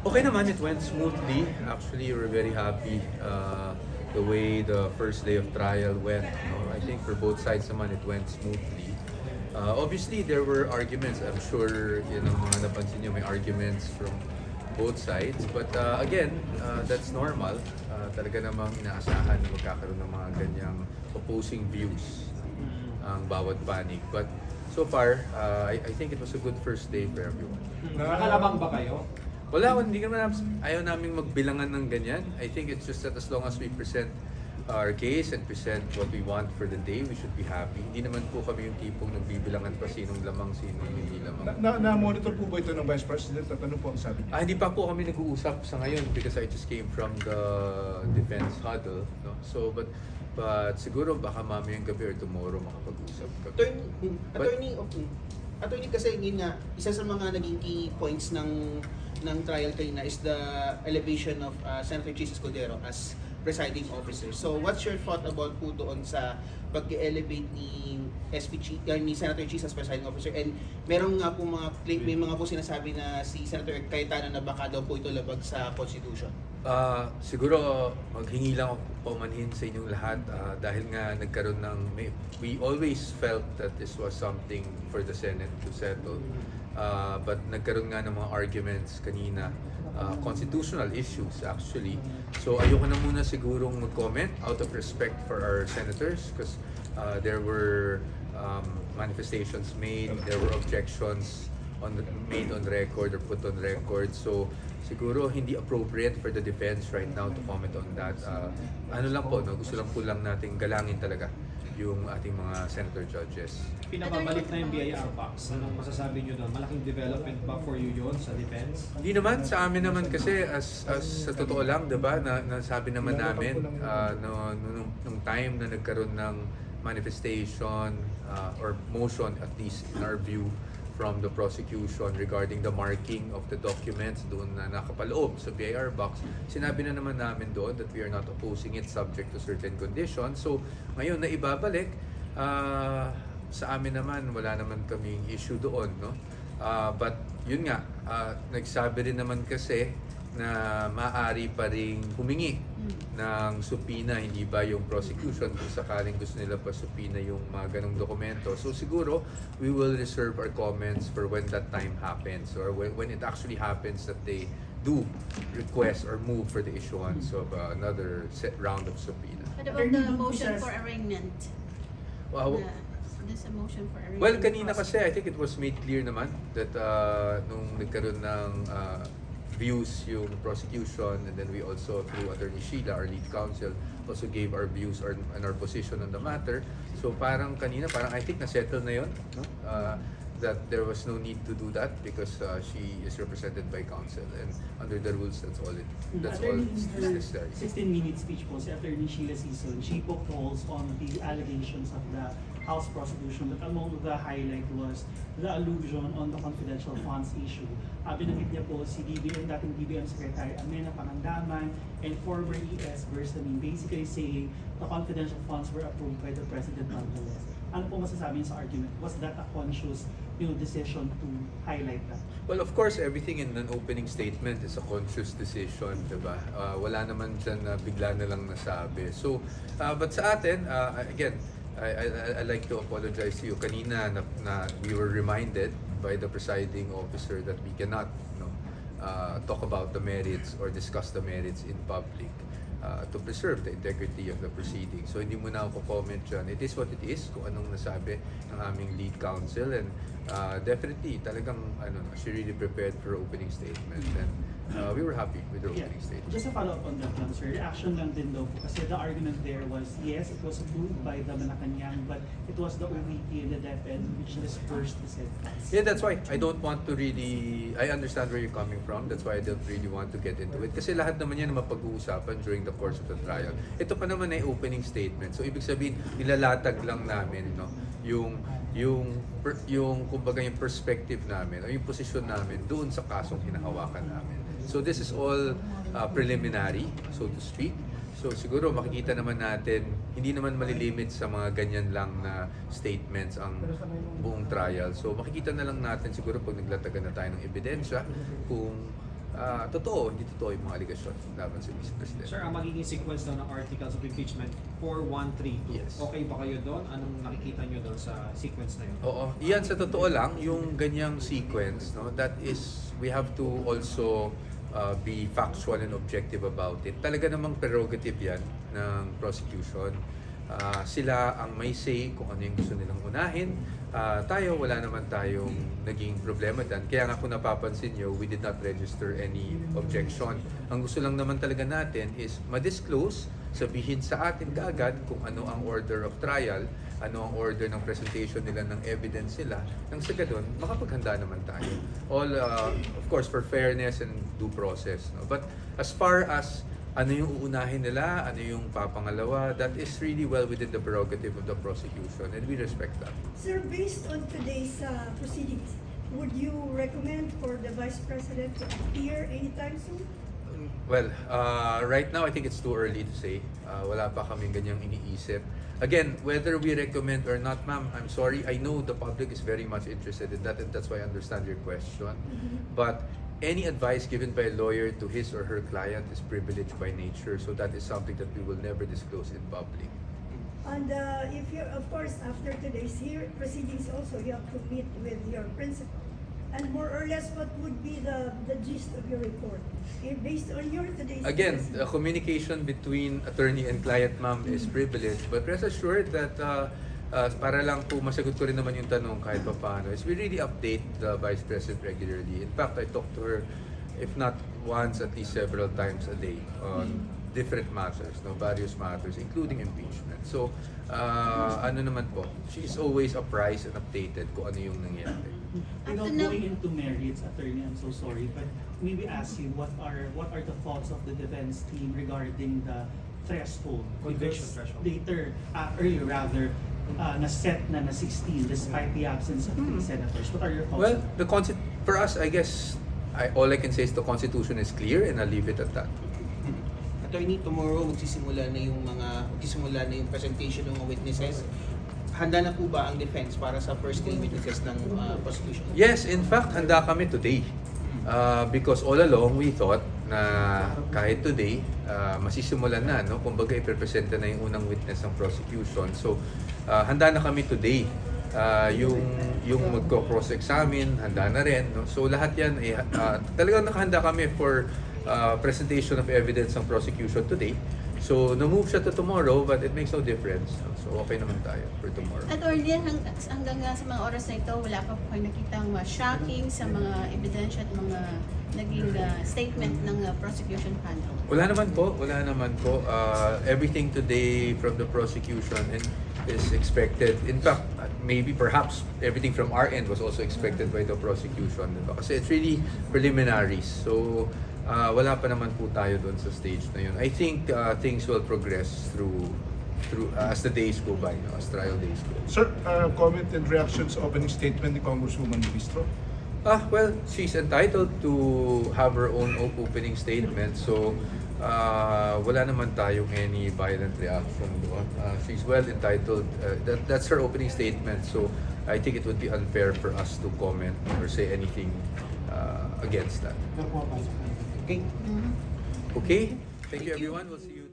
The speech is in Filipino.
Okay naman, it went smoothly. Actually, we're very happy the way the first day of trial went. No? I think for both sides naman, it went smoothly. Obviously, there were arguments. I'm sure, mga napansin nyo, may arguments from both sides. But again, that's normal. Talaga namang inaasahan na magkakaroon ng mga ganyang opposing views ang bawat panig. But so far, I think it was a good first day for everyone. Nakakalabang ba kayo? Wala, hindi naman ayaw naming magbilangan ng ganyan. I think it's just that as long as we present our case and present what we want for the day, we should be happy. Hindi naman po kami yung tipong nagbibilangan pa sinong lamang, sinong hindi lamang. Na-monitor po ba ito ng Vice President at ano po ang sabi niya? Hindi pa po kami nag-uusap sa ngayon because I just came from the defense huddle. No? So, but siguro baka mamayang gabi or tomorrow makapag-usap kami. Attorney, kasi yun nga, isa sa mga naging key points ng trial kanina is the elevation of Senator Chis Escudero as presiding officer. So what's your thought about po doon sa pag-elevate ni ni Senator Chis as presiding officer? And meron nga po may mga po sinasabi na si Senator Cayetano na baka daw po ito labag sa Constitution. Siguro maghingi lang ako paumanhin sa inyong lahat dahil nga nagkaroon ng we always felt that this was something for the Senate to settle. But nagkaroon nga ng mga arguments kanina, constitutional issues actually. So ayoko na muna sigurong mag-comment out of respect for our senators because there were manifestations made, there were objections made on record or put on record. So siguro hindi appropriate for the defense right now to comment on that. Ano lang po, no? Gusto lang po nating galangin talaga yung ating mga senator judges. Pinababalik na yung BIR box. Anong masasabi nyo doon? Malaking development ba for you yun sa defense? Hindi naman, sa amin naman kasi as sa totoo lang, 'di ba? Nasabi naman namin nung time na nagkaroon ng manifestation or motion at least in our view from the prosecution regarding the marking of the documents doon na nakapaloob sa BIR box, sinabi na naman namin doon that we are not opposing it subject to certain conditions. So ngayon na ibabalik, sa amin naman wala naman kaming issue doon, no? But yun nga, nagsabi rin naman kasi na maaari pa ring humingi ng subpoena, hindi ba yung prosecution kung sakaling gusto nila pa subpoena yung mga ganong dokumento. So siguro, we will reserve our comments for when that time happens or when it actually happens that they do request or move for the issuance of another round of subpoena. What about the motion for arraignment? Wow. There's a motion for arraignment. Well, kanina kasi I think it was made clear naman that nung nagkaroon ng views yung prosecution and then we also through Attorney Sheila, our lead counsel, also gave our views and our position on the matter. So parang kanina, I think na-settle na yun, no? That there was no need to do that because she is represented by counsel and under the rules that's all is necessary. 16-minute speech po si Attorney Sheila Sison, she poked holes on the allegations of the House prosecution, but among the highlight was the allusion on the confidential funds issue. Binanggit niya po si dating DBM Secretary Amena Pangandaman and former ES Bersamin, basically saying the confidential funds were approved by the President nonetheless. Ano po masasabi niyo sa argument? Was that a conscious decision to highlight that? Well, of course, everything in an opening statement is a conscious decision, diba? Wala naman dyan na bigla na lang nasabi. So, but sa atin, again, I like to apologize to you. Kanina na we were reminded by the presiding officer that we cannot talk about the merits or discuss the merits in public to preserve the integrity of the proceedings. So hindi muna ako comment dyan. It is what it is, kung anong nasabi ng aming lead counsel and definitely talagang she really prepared for opening statement and we were happy with her opening statement. Just a follow-up on that one, sir. Reaction lang din daw po kasi the argument there was, yes, it was approved by the Malacanang, but it was the OVP and the DepEd which dispersed the said funds. Yeah, that's why I don't want to really, I understand where you're coming from. That's why I don't really want to get into it. Kasi lahat naman yan mapag-uusapan during the course of the trial. Ito pa naman ay opening statement. So ibig sabihin, nilalatag lang namin yung kumbaga yung perspective namin o yung posisyon namin doon sa kasong hinahawakan namin. So this is all preliminary, so to speak. So siguro makikita naman natin, hindi naman malilimit sa mga ganyan lang na statements ang buong trial. So makikita na lang natin siguro pag naglatagan na tayo ng ebidensya kung totoo, hindi totoo yung mga aligasyon laban sa Vice President. Sir, ang magiging sequence daw ng articles of impeachment 4132. Yes. Okay ba kayo doon? Anong nakikita nyo doon sa sequence na yun? Oo, iyan sa totoo lang, yung ganyang sequence, no, that is, we have to also be factual and objective about it. Talaga namang prerogative yan ng prosecution. Sila ang may say kung ano yung gusto nilang unahin. Tayo, wala naman tayong naging problema dyan. Kaya nga kung napapansin nyo, we did not register any objection. Ang gusto lang naman talaga natin is ma-disclose, sabihin sa atin kaagad kung ano ang order of trial, ano ang order ng presentation nila ng evidence nila. Nang sa ganun, makapaghanda naman tayo. All, of course, for fairness and due process. No? But as far as ano yung uunahin nila, ano yung papangalawa, that is really well within the prerogative of the prosecution and we respect that. Sir, based on today's proceedings, would you recommend for the Vice President to appear anytime soon? Well, right now I think it's too early to say. Wala pa kaming ganyang iniisip. Again, whether we recommend or not, ma'am, I'm sorry. I know the public is very much interested in that and that's why I understand your question. But any advice given by a lawyer to his or her client is privileged by nature. So that is something that we will never disclose in public. And if you, of course, after today's proceedings also, you have to meet with your principal. And more or less, what would be the gist of your report? Based on your today's Again, proceedings? the communication between attorney and client, ma'am, is privileged. But rest assured that para lang po masagot ko rin naman yung tanong kahit pa paano, is we really update the Vice President regularly. In fact, I talk to her, if not once, at least several times a day on different matters, no, various matters, including impeachment. So, ano naman po, she is always apprised and updated kung ano yung nangyayari. Without Up to now- going into merits, attorney, I'm so sorry, but may we ask you what are the thoughts of the defense team regarding the threshold? Conviction Because threshold. Later, earlier rather, na-set na 16 despite the absence of 3 senators. What are your thoughts? Well, on that? for us, I guess, all I can say is the Constitution is clear and I'll leave it at that. Attorney, tomorrow magsisimula na yung presentation ng mga witnesses. Handa na po ba ang defense para sa first 3 witnesses ng prosecution? Yes, in fact, handa kami today. Because all along, we thought na kahit today, masisimulan na, no? Kumbaga, iprepresenta na yung unang witness ng prosecution. So, handa na kami today. Yung magko-cross-examine, handa na rin. No? So, lahat yan, talagang nakahanda kami for presentation of evidence ng prosecution today. So, na-move siya to tomorrow, but it makes no difference. No? So, okay naman tayo for tomorrow. At earlier, hanggang sa mga oras na ito, wala pa po kayo nakitang shocking sa mga ebidensya at mga naging statement ng prosecution panel. Wala naman po. Everything today from the prosecution is expected. In fact, maybe perhaps everything from our end was also expected by the prosecution. Diba? Kasi it's really preliminaries. So, wala pa naman po tayo doon sa stage na yun. I think things will progress through as the days go by, no? As trial days go. Sir, comment and reactions opening statement ni Congresswoman Ministro? Well, she's entitled to have her own opening statement. So, wala naman tayong any violent reaction doon. She's well entitled. That's her opening statement. So, I think it would be unfair for us to comment or say anything against that. Okay. Okay? Thank you everyone. We'll see you.